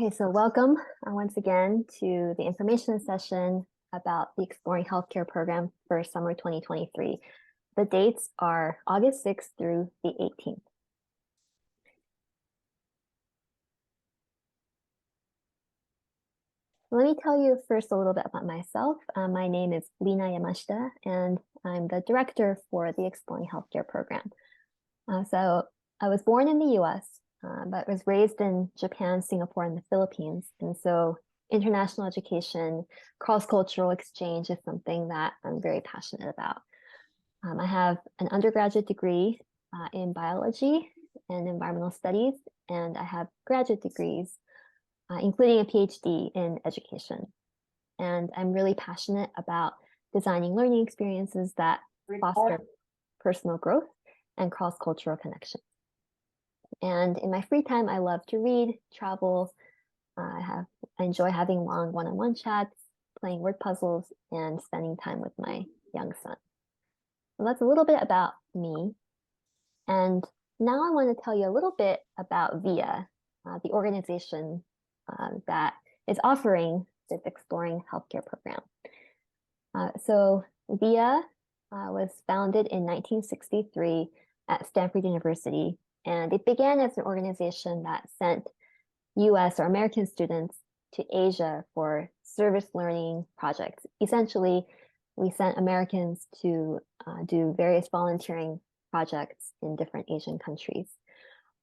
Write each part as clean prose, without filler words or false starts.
Okay, so welcome once again to the information session about the Exploring Healthcare program for summer 2023. The dates are August 6th through the 18th. Let me tell you first a little bit about myself. My name is Lina Yamashita, and I'm the director for the Exploring Healthcare program. So I was born in the US, but was raised in Japan, Singapore, and the Philippines. And so international education, cross-cultural exchange is something that I'm very passionate about. I have an undergraduate degree in biology and environmental studies, and I have graduate degrees, including a PhD in education. And I'm really passionate about designing learning experiences that foster personal growth and cross-cultural connection. And in my free time, I love to read, travel. I enjoy having long one-on-one chats, playing word puzzles, and spending time with my young son. So that's a little bit about me. And now I want to tell you a little bit about VIA, the organization that is offering this Exploring Healthcare program. So VIA was founded in 1963 at Stanford University, and it began as an organization that sent US or American students to Asia for service learning projects. Essentially, we sent Americans to do various volunteering projects in different Asian countries.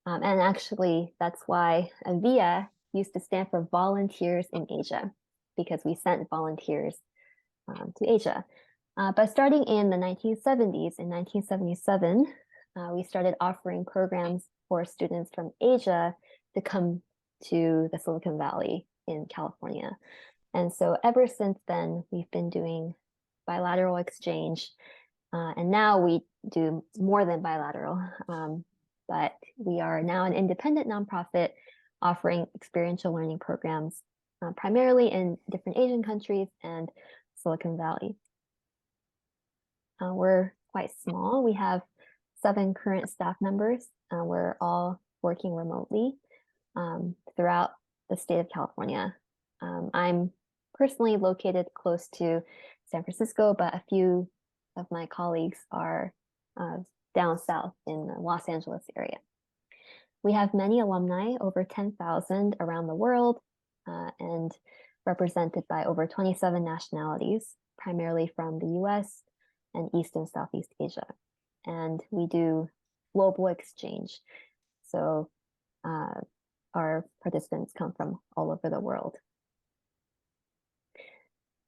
And actually, that's why VIA used to stand for Volunteers in Asia, because we sent volunteers to Asia. But starting in the 1970s, in 1977, we started offering programs for students from Asia to come to the Silicon Valley in California. And so ever since then, we've been doing bilateral exchange. And now we do more than bilateral, but we are now an independent nonprofit offering experiential learning programs, primarily in different Asian countries and Silicon Valley. We're quite small. We have 7 current staff members. We're all working remotely throughout the state of California. I'm personally located close to San Francisco, but a few of my colleagues are down south in the Los Angeles area. We have many alumni, over 10,000 around the world, and represented by over 27 nationalities, primarily from the US and East and Southeast Asia. And we do global exchange. So our participants come from all over the world.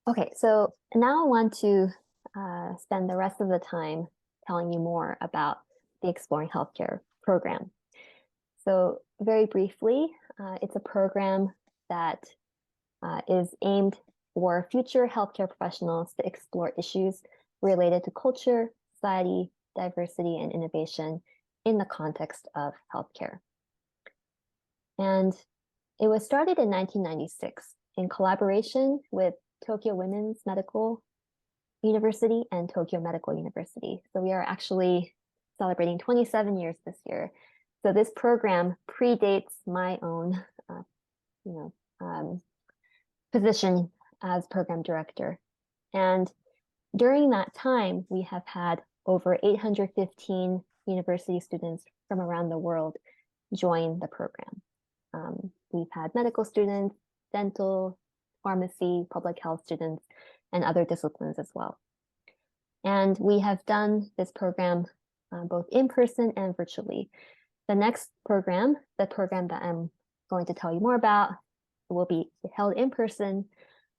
Okay, so now I want to spend the rest of the time telling you more about the Exploring Healthcare program. So very briefly, it's a program that is aimed for future healthcare professionals to explore issues related to culture, society, diversity, and innovation in the context of healthcare. And it was started in 1996 in collaboration with Tokyo Women's Medical University and Tokyo Medical University. So we are actually celebrating 27 years this year. So this program predates my own position as program director. And during that time, we have had over 815 university students from around the world join the program. We've had medical students, dental, pharmacy, public health students, and other disciplines as well. And we have done this program both in person and virtually. The next program, the program that I'm going to tell you more about, will be held in person,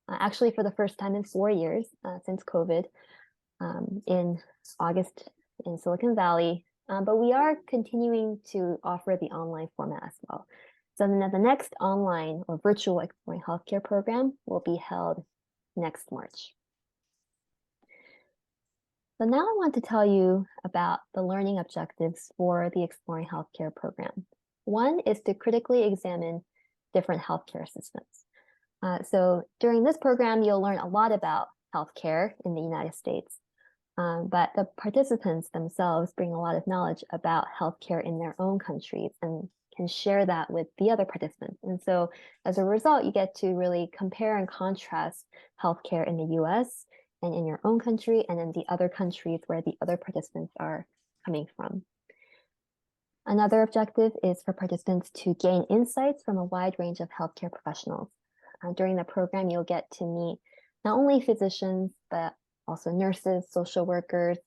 actually for the first time in 4 years since COVID, in August in Silicon Valley. But we are continuing to offer the online format as well. So then the next online or virtual Exploring Healthcare program will be held next March. So now I want to tell you about the learning objectives for the Exploring Healthcare program. One is to critically examine different healthcare systems. So during this program, you'll learn a lot about healthcare in the United States, but the participants themselves bring a lot of knowledge about healthcare in their own countries and can share that with the other participants. And so as a result, you get to really compare and contrast healthcare in the US and in your own country and in the other countries where the other participants are coming from. Another objective is for participants to gain insights from a wide range of healthcare professionals. During the program, you'll get to meet not only physicians, but also nurses, social workers,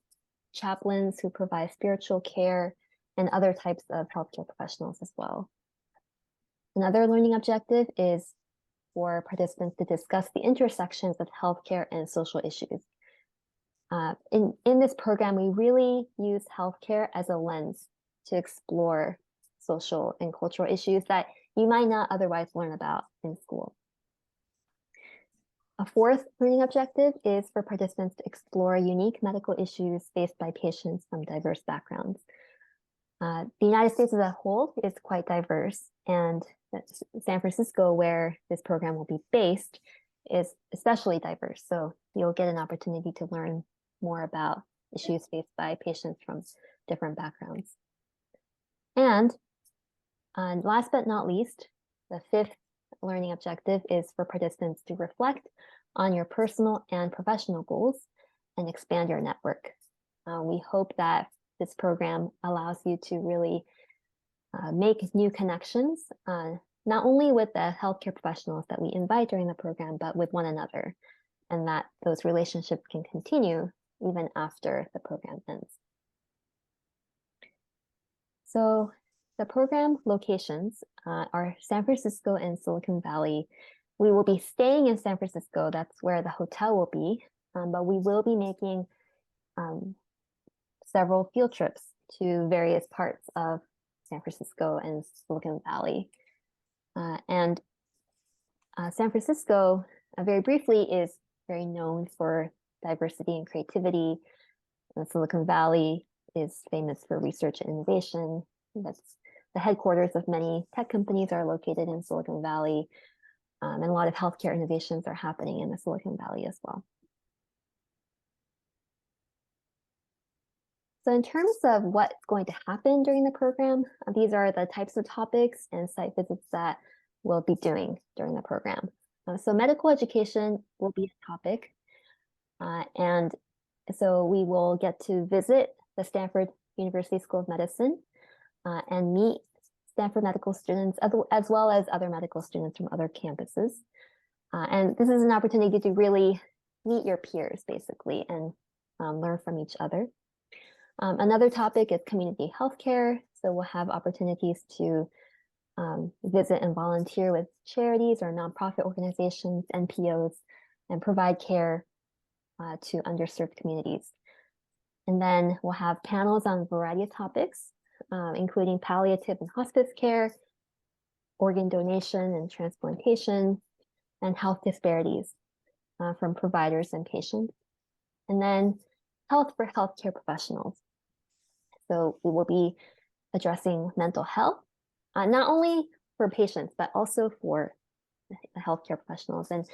chaplains who provide spiritual care, and other types of healthcare professionals as well. Another learning objective is for participants to discuss the intersections of healthcare and social issues. In this program, we really use healthcare as a lens to explore social and cultural issues that you might not otherwise learn about in school. A fourth learning objective is for participants to explore unique medical issues faced by patients from diverse backgrounds. The United States as a whole is quite diverse, and San Francisco, where this program will be based, is especially diverse. So you'll get an opportunity to learn more about issues faced by patients from different backgrounds. And last but not least, the fifth learning objective is for participants to reflect on your personal and professional goals and expand your network. We hope that this program allows you to really make new connections, not only with the healthcare professionals that we invite during the program, but with one another, and that those relationships can continue even after the program ends. So the program locations are San Francisco and Silicon Valley. We will be staying in San Francisco. That's where the hotel will be, but we will be making several field trips to various parts of San Francisco and Silicon Valley. And San Francisco, very briefly, is very known for diversity and creativity. And Silicon Valley is famous for research and innovation. That's the headquarters of many tech companies are located in Silicon Valley, and a lot of healthcare innovations are happening in the Silicon Valley as well. So in terms of what's going to happen during the program, these are the types of topics and site visits that we'll be doing during the program. So medical education will be a topic. And so we will get to visit the Stanford University School of Medicine and meet Stanford medical students, as well as other medical students from other campuses. And this is an opportunity to really meet your peers, basically, and learn from each other. Another topic is community healthcare. So we'll have opportunities to visit and volunteer with charities or nonprofit organizations, NPOs, and provide care to underserved communities. And then we'll have panels on a variety of topics, including palliative and hospice care, organ donation and transplantation, and health disparities from providers and patients. And then health for healthcare professionals. So we will be addressing mental health, not only for patients, but also for the healthcare professionals and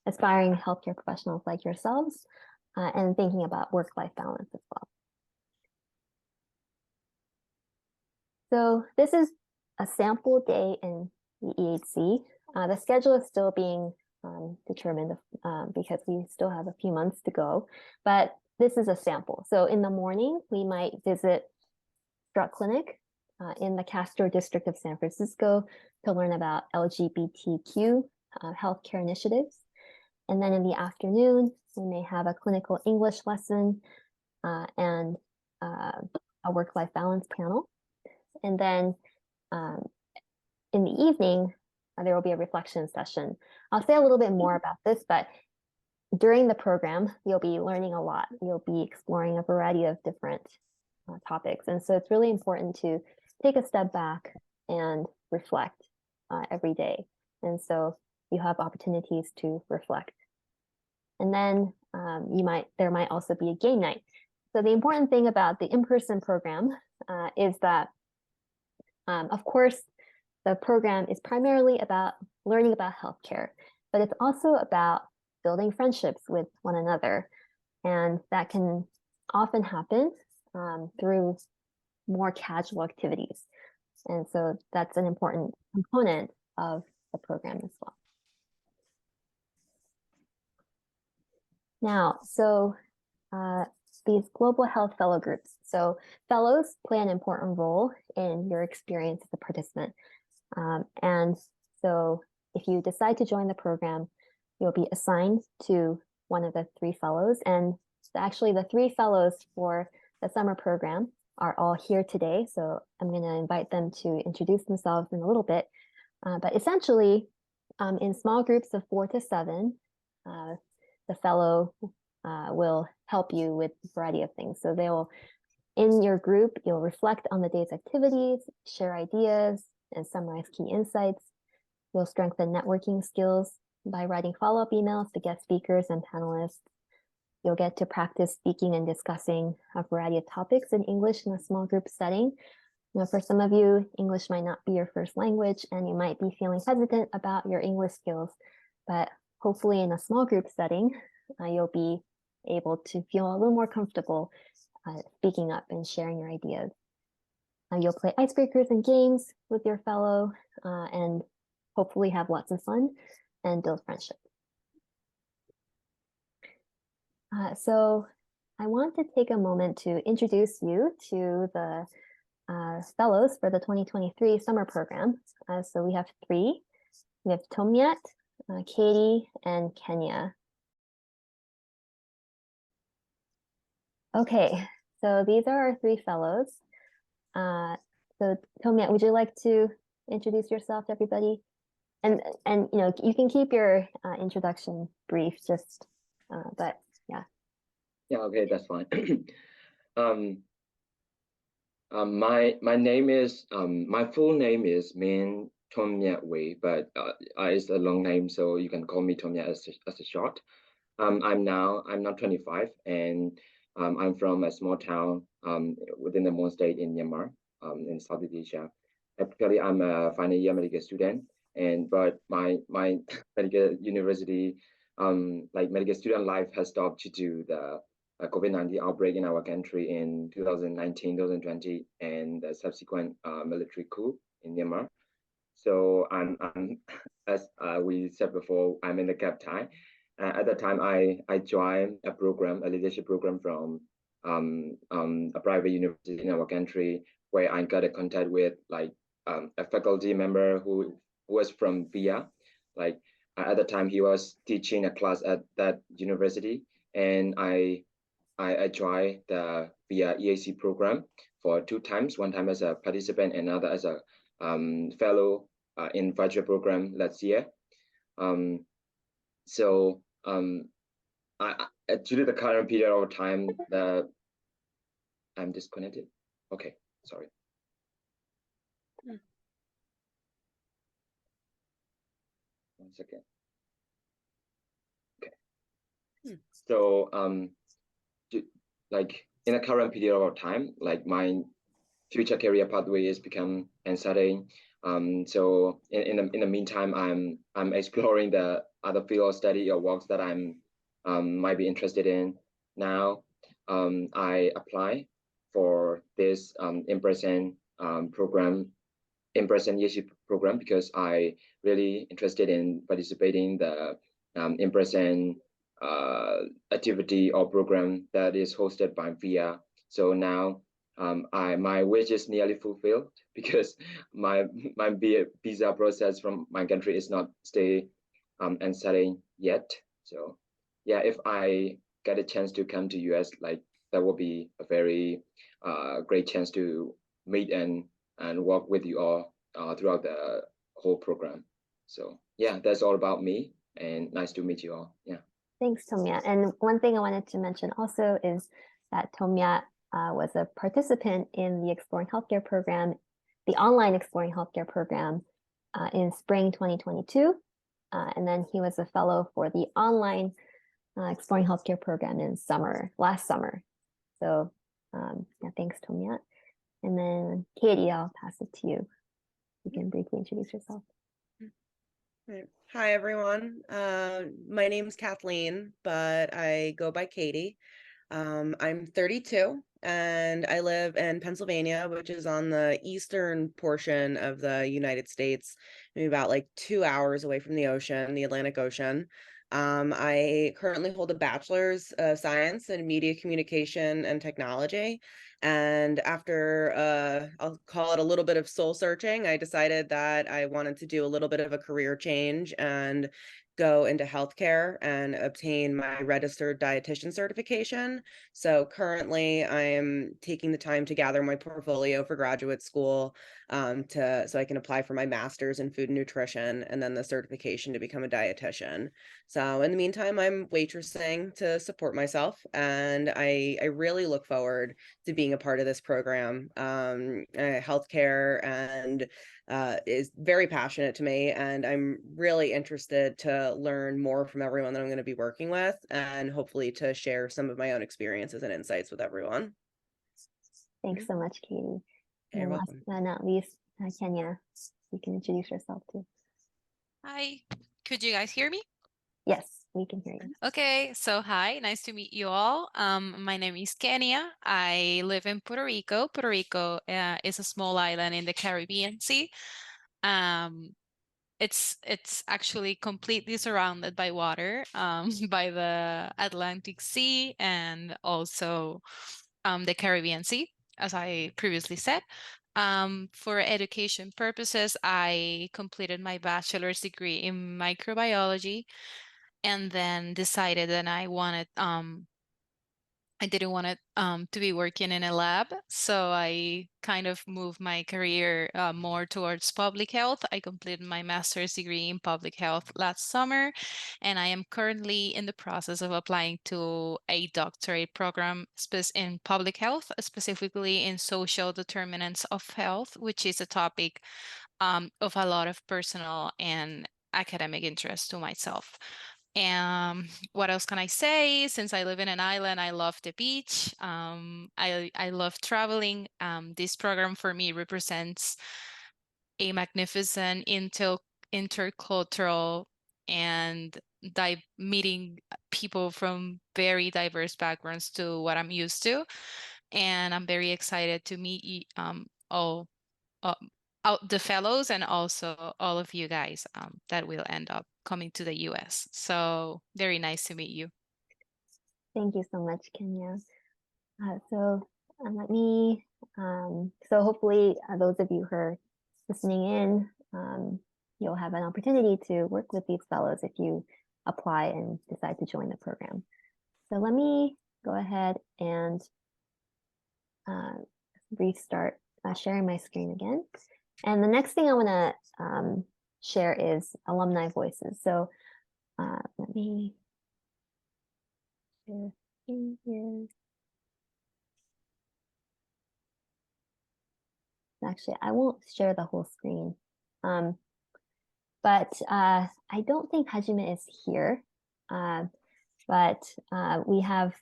aspiring healthcare professionals like yourselves, and thinking about work-life balance as well. So this is a sample day in the EHC. The schedule is still being determined because we still have a few months to go, but this is a sample. So in the morning, we might visit Struck Clinic in the Castro district of San Francisco to learn about LGBTQ healthcare initiatives. And then in the afternoon, we may have a clinical English lesson and a work-life balance panel. And then in the evening, there will be a reflection session. I'll say a little bit more about this, but during the program, you'll be learning a lot. You'll be exploring a variety of different topics. And so it's really important to take a step back and reflect every day. And so you have opportunities to reflect. And then there might also be a game night. So the important thing about the in-person program is that, of course, the program is primarily about learning about healthcare, but it's also about building friendships with one another. And that can often happen through more casual activities. And so that's an important component of the program as well. Now, so these global health fellow groups. So fellows play an important role in your experience as a participant. And so if you decide to join the program, you'll be assigned to one of the 3 fellows. And actually the 3 fellows for the summer program are all here today. So I'm going to invite them to introduce themselves in a little bit. But essentially, in small groups of 4 to 7, the fellow will help you with a variety of things. So they'll, in your group, you'll reflect on the day's activities, share ideas, and summarize key insights. You'll strengthen networking skills by writing follow-up emails to guest speakers and panelists. You'll get to practice speaking and discussing a variety of topics in English in a small group setting. You know, for some of you, English might not be your first language, and you might be feeling hesitant about your English skills, but hopefully in a small group setting, you'll be able to feel a little more comfortable speaking up and sharing your ideas. You'll play icebreakers and games with your fellow and hopefully have lots of fun and build friendship. So I want to take a moment to introduce you to the fellows for the 2023 summer program. So we have 3. We have Tomyat, Katie, and Kenya. Okay, so these are our 3 fellows. So Tomyat, would you like to introduce yourself to everybody? And you know, you can keep your introduction brief, just but yeah. Yeah, okay, that's fine. My name is my full name is Min Tomyat Wei, but it's a long name, so you can call me Tomyat as a short. I'm now 25, and I'm from a small town within the Mon State in Myanmar, in Southeast Asia. Actually, I'm a final year medical student, but my medical university like medical student life has stopped due to the COVID-19 outbreak in our country in 2019, 2020, and the subsequent military coup in Myanmar. So I'm as we said before, I'm in the gap time. At that time, I joined a program, a leadership program from a private university in our country, where I got a contact with like a faculty member who was from VIA. Like at the time, he was teaching a class at that university, and I joined the VIA EHC program for 2 times. One time as a participant, another as a fellow in virtual program last year. So due to the current period of time, I'm disconnected. Okay, sorry. One second. Okay. So like in the current period of time, like my future career pathway is become uncertain. So in the meantime, I'm exploring the other field of study or works that I'm might be interested in. Now I apply for this in-person program, in-person EHC program, because I really interested in participating the in-person activity or program that is hosted by VIA. So now my wish is nearly fulfilled, because my visa process from my country is not stay uncertain yet. So yeah, if I get a chance to come to US, like that will be a very great chance to meet and work with you all throughout the whole program. So yeah, that's all about me, and nice to meet you all. Yeah. Thanks, Tomyat. And one thing I wanted to mention also is that Tomyat was a participant in the Exploring Healthcare program, the online Exploring Healthcare program in spring 2022. And then he was a fellow for the online Exploring Healthcare program in last summer. So yeah, thanks, Tomyat. And then Katie, I'll pass it to you. You can briefly introduce yourself. Hi, everyone. My name's Kathleen, but I go by Katie. I'm 32. and I live in Pennsylvania, which is on the eastern portion of the United States, maybe about like 2 hours away from the ocean, the Atlantic Ocean. I currently hold a bachelor's of science in media communication and technology. And after, I'll call it a little bit of soul searching, I decided that I wanted to do a little bit of a career change and go into healthcare and obtain my registered dietitian certification. So currently I am taking the time to gather my portfolio for graduate school, so I can apply for my master's in food and nutrition and then the certification to become a dietitian. So in the meantime, I'm waitressing to support myself, and I really look forward to being a part of this program. Healthcare and is very passionate to me, and I'm really interested to learn more from everyone that I'm going to be working with, and hopefully to share some of my own experiences and insights with everyone. Thanks so much, Katie. You're And last welcome. but not least, Kenya, you can introduce yourself too. Hi, could you guys hear me? Yes, we can hear you. Okay, so hi, nice to meet you all. My name is Kenya. I live in Puerto Rico. Puerto Rico is a small island in the Caribbean Sea. Um, it's actually completely surrounded by water, by the Atlantic Sea and also the Caribbean Sea, as I previously said. For education purposes, I completed my bachelor's degree in microbiology and then decided that I didn't want to be working in a lab, so I kind of moved my career more towards public health. I completed my master's degree in public health last summer, and I am currently in the process of applying to a doctorate program in public health, specifically in social determinants of health, which is a topic of a lot of personal and academic interest to myself. And what else can I say? Since I live in an island, I love the beach. I love traveling. This program for me represents a magnificent intercultural and meeting people from very diverse backgrounds to what I'm used to. And I'm very excited to meet uh, the fellows and also all of you guys that will end up coming to the US. So very nice to meet you. Thank you so much, Kenya. So let me, so hopefully those of you who are listening in, you'll have an opportunity to work with these fellows if you apply and decide to join the program. So let me go ahead and restart sharing my screen again. And the next thing I want to share is alumni voices. So let me share in here. Actually, I won't share the whole screen. But I don't think Hajime is here. But we have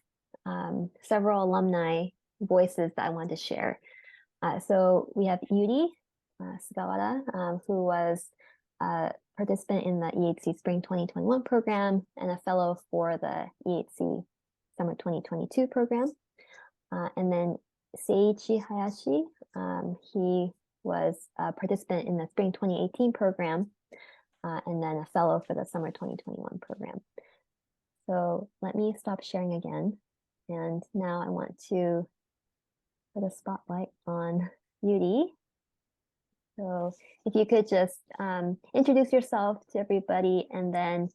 several alumni voices that I want to share. So we have Yuri Sugawara, who was a participant in the EHC Spring 2021 program and a fellow for the EHC Summer 2022 program. And then Seiichi Hayashi, he was a participant in the Spring 2018 program and then a fellow for the Summer 2021 program. So let me stop sharing again. And now I want to put a spotlight on Yuri. So if you could just introduce yourself to everybody and then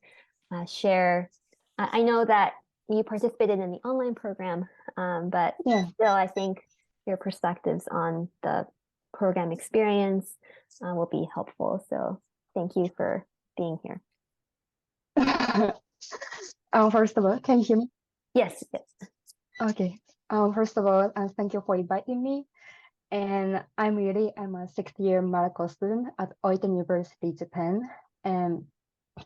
share. I know that you participated in the online program, but still I think your perspectives on the program experience will be helpful. So thank you for being here. First of all, can you hear me? Yes. Okay. First of all, thank you for inviting me. And I'm a sixth-year medical student at Oita University, Japan. And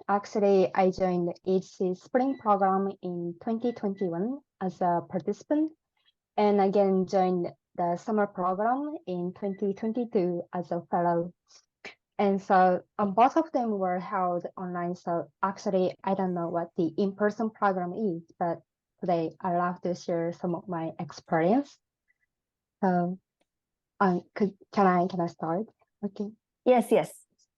actually, I joined the EHC Spring program in 2021 as a participant, and again joined the summer program in 2022 as a fellow. And so both of them were held online. So actually, I don't know what the in-person program is, but today I'd love to share some of my experience. So, can I start? Okay. Yes, yes.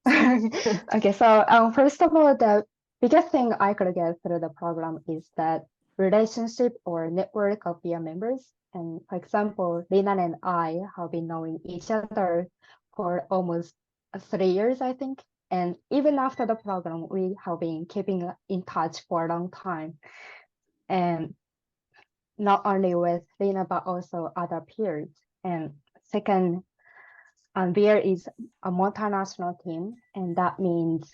Okay, so first of all, the biggest thing I could get through the program is that relationship or network of peer members. And for example, Lina and I have been knowing each other for almost 3 years, I think. And even after the program, we have been keeping in touch for a long time. And not only with Lina, but also other peers. And second, there is a multinational team, and that means,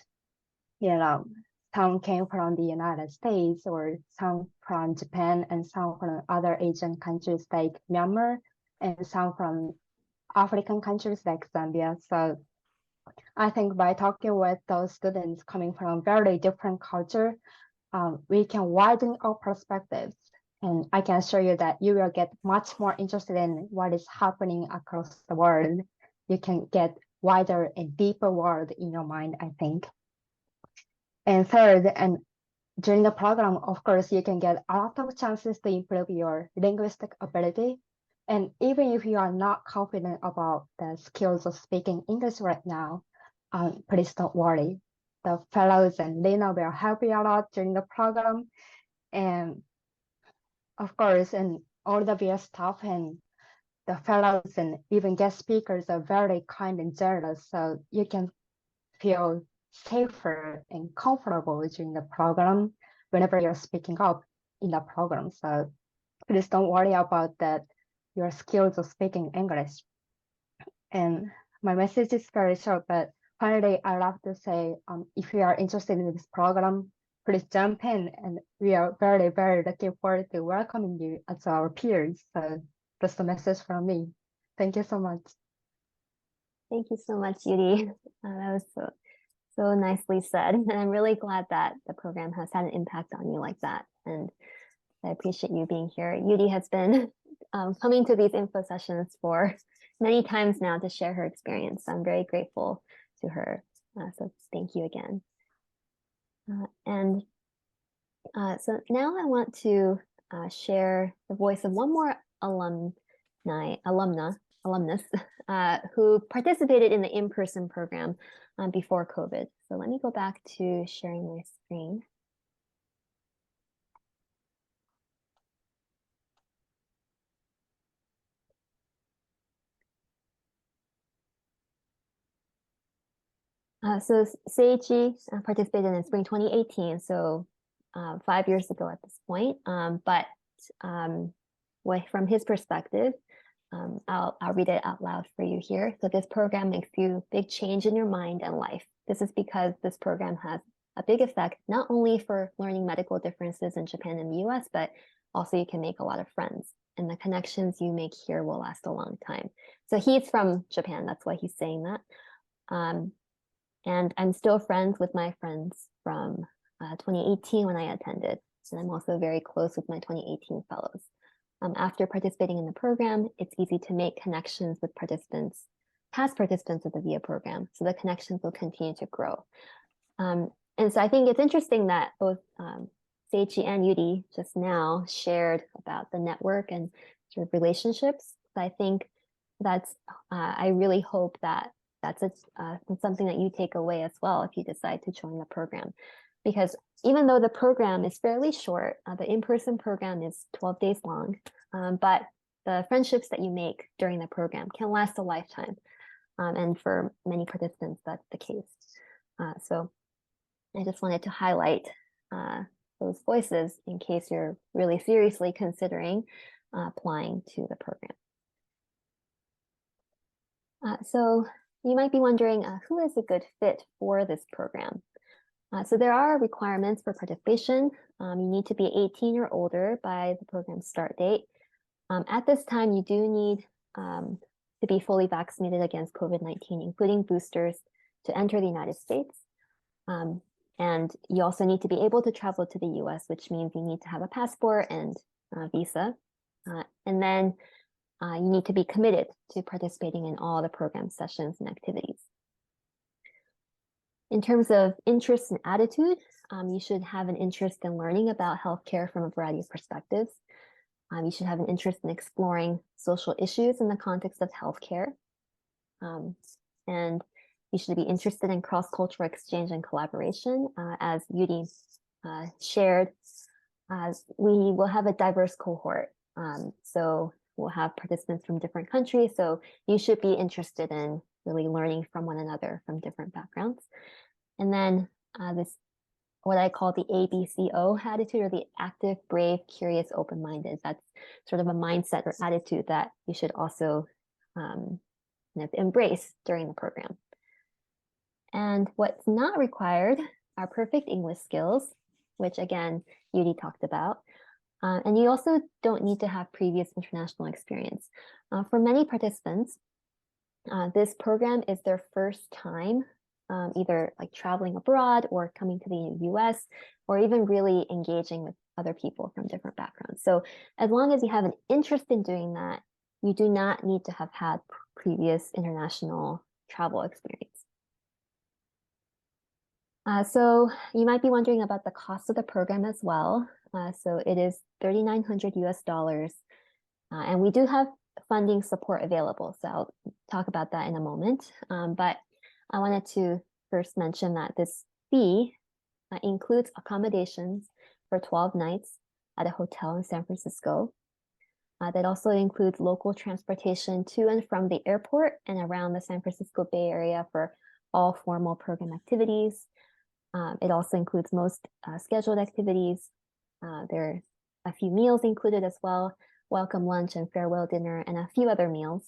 some came from the United States, or some from Japan, and some from other Asian countries like Myanmar, and some from African countries like Zambia. So I think by talking with those students coming from very different culture, we can widen our perspectives. And I can assure you that you will get much more interested in what is happening across the world. You can get wider and deeper world in your mind, I think. And third, and during the program, of course, you can get a lot of chances to improve your linguistic ability. And even if you are not confident about the skills of speaking English right now, please don't worry. The fellows and Lena will help you a lot during the program. And of course, and all the VS staff and the fellows and even guest speakers are very kind and generous. So you can feel safer and comfortable during the program whenever you're speaking up in the program. So please don't worry about that, your skills of speaking English. And my message is very short, but finally, I'd love to say, if you are interested in this program, please jump in, and we are very, very looking forward to welcoming you as our peers. So that's the message from me. Thank you so much. Thank you so much, Yuri. That was so nicely said. And I'm really glad that the program has had an impact on you like that. And I appreciate you being here. Yuri has been coming to these info sessions for many times now to share her experience. I'm very grateful to her. So thank you again. So now I want to share the voice of one more alumnus who participated in the in-person program before COVID. So let me go back to sharing my screen. So Seiichi participated in spring 2018, so 5 years ago at this point. But from his perspective, I'll read it out loud for you here. So this program makes you big change in your mind and life. This is because this program has a big effect, not only for learning medical differences in Japan and the US, but also you can make a lot of friends. And the connections you make here will last a long time. So he's from Japan, that's why he's saying that. And I'm still friends with my friends from 2018 when I attended. And I'm also very close with my 2018 fellows. After participating in the program, it's easy to make connections with past participants of the VIA program. So the connections will continue to grow. And so I think it's interesting that both Seiichi and Yuri just now shared about the network and sort of relationships. So I think I really hope that that's something that you take away as well if you decide to join the program. Because even though the program is fairly short, the in-person program is 12 days long, but the friendships that you make during the program can last a lifetime. And for many participants, that's the case. So I just wanted to highlight those voices in case you're really seriously considering applying to the program. So you might be wondering, who is a good fit for this program? So there are requirements for participation. You need to be 18 or older by the program start date. At this time, you do need to be fully vaccinated against COVID-19, including boosters, to enter the United States. And you also need to be able to travel to the US, which means you need to have a passport and visa. And then you need to be committed to participating in all the program sessions and activities. In terms of interest and attitude, you should have an interest in learning about healthcare from a variety of perspectives. You should have an interest in exploring social issues in the context of healthcare. And you should be interested in cross-cultural exchange and collaboration. As Yuri shared, we will have a diverse cohort. So we'll have participants from different countries. So you should be interested in really learning from one another from different backgrounds. And then this, what I call the ABCO attitude, or the active, brave, curious, open-minded. That's sort of a mindset or attitude that you should also embrace during the program. And what's not required are perfect English skills, which again, Yuri talked about. And you also don't need to have previous international experience. For many participants, this program is their first time either like traveling abroad or coming to the US, or even really engaging with other people from different backgrounds. So as long as you have an interest in doing that, you do not need to have had previous international travel experience. So you might be wondering about the cost of the program as well. So it is $3,900 US, and we do have funding support available. So I'll talk about that in a moment. But I wanted to first mention that this fee includes accommodations for 12 nights at a hotel in San Francisco. That also includes local transportation to and from the airport and around the San Francisco Bay Area for all formal program activities. It also includes most scheduled activities. There are a few meals included as well, welcome lunch and farewell dinner, and a few other meals.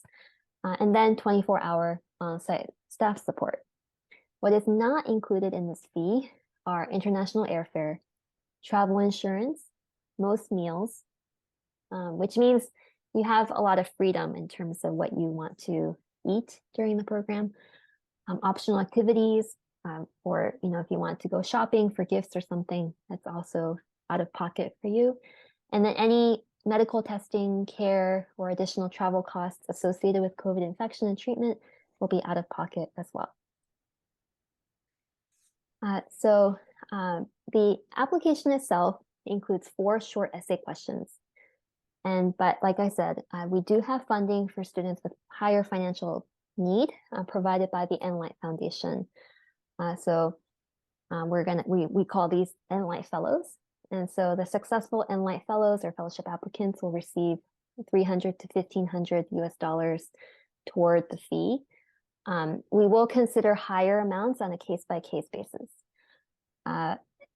And then 24-hour on-site staff support. What is not included in this fee are international airfare, travel insurance, most meals, which means you have a lot of freedom in terms of what you want to eat during the program, optional activities, or if you want to go shopping for gifts or something, that's also out of pocket for you. And then any medical testing, care, or additional travel costs associated with COVID infection and treatment will be out of pocket as well. So the application itself includes 4 short essay questions. But like I said, we do have funding for students with higher financial need provided by the Enlight Foundation. So we call these Enlight Fellows. And so the successful Enlight Fellows or fellowship applicants will receive $300 to $1,500 US toward the fee. We will consider higher amounts on a case-by-case basis.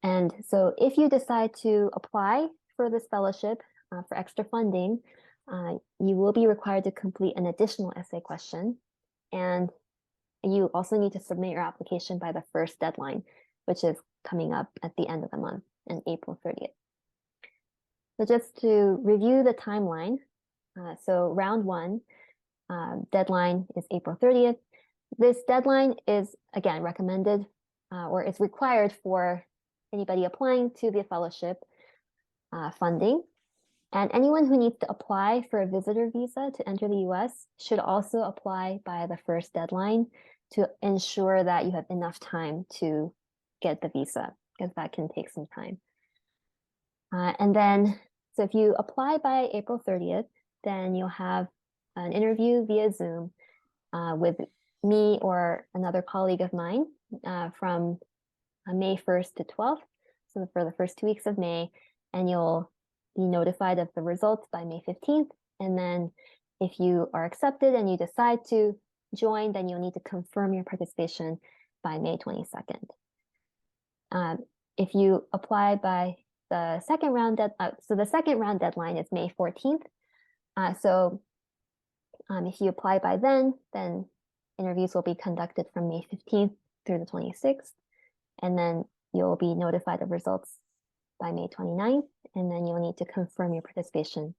And so if you decide to apply for this fellowship for extra funding, you will be required to complete an additional essay question. And you also need to submit your application by the first deadline, which is coming up at the end of the month on April 30th. So just to review the timeline, so round 1, deadline is April 30th. This deadline is, again, recommended or is required for anybody applying to the fellowship funding. And anyone who needs to apply for a visitor visa to enter the US should also apply by the first deadline to ensure that you have enough time to get the visa, because that can take some time. And then, so if you apply by April 30th, then you'll have an interview via Zoom with me or another colleague of mine from May 1st to 12th, so for the first 2 weeks of May, and you'll be notified of the results by May 15th. And then if you are accepted and you decide to join, then you'll need to confirm your participation by May 22nd. If you apply by the second round, so the second round deadline is May 14th. So if you apply by then interviews will be conducted from May 15th through the 26th. And then you'll be notified of results by May 29th. And then you'll need to confirm your participation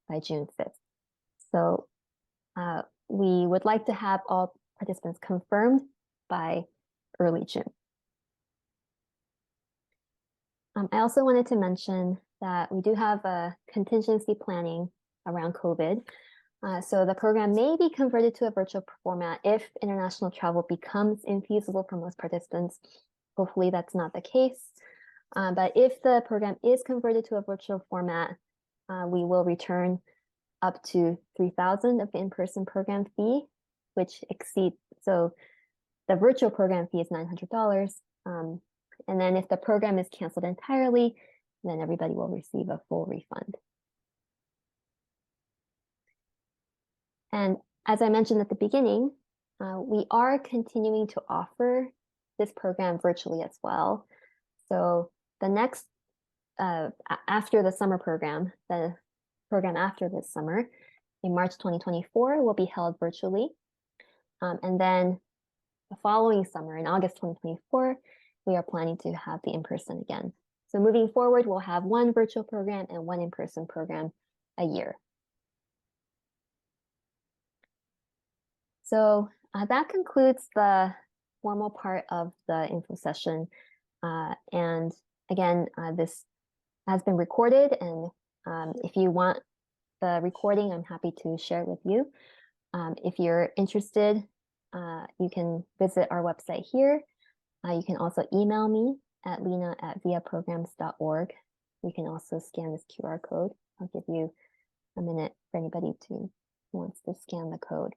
by June 5th. So we would like to have all participants confirmed by early June. I also wanted to mention that we do have a contingency planning around COVID. So the program may be converted to a virtual format if international travel becomes infeasible for most participants. Hopefully that's not the case. But if the program is converted to a virtual format, we will return up to 3,000 of the in-person program fee, which exceeds, so the virtual program fee is $900. And then if the program is canceled entirely, then everybody will receive a full refund. And as I mentioned at the beginning, we are continuing to offer this program virtually as well. So the next, after the summer program, the program after this summer, in March 2024, will be held virtually. And then the following summer, in August 2024, we are planning to have the in-person again. So moving forward, we'll have one virtual program and one in-person program a year. So that concludes the formal part of the info session. And again, this has been recorded, and if you want the recording, I'm happy to share it with you. If you're interested, you can visit our website here. You can also email me at lena@viaprograms.org. You can also scan this QR code. I'll give you a minute for anybody who wants to scan the code.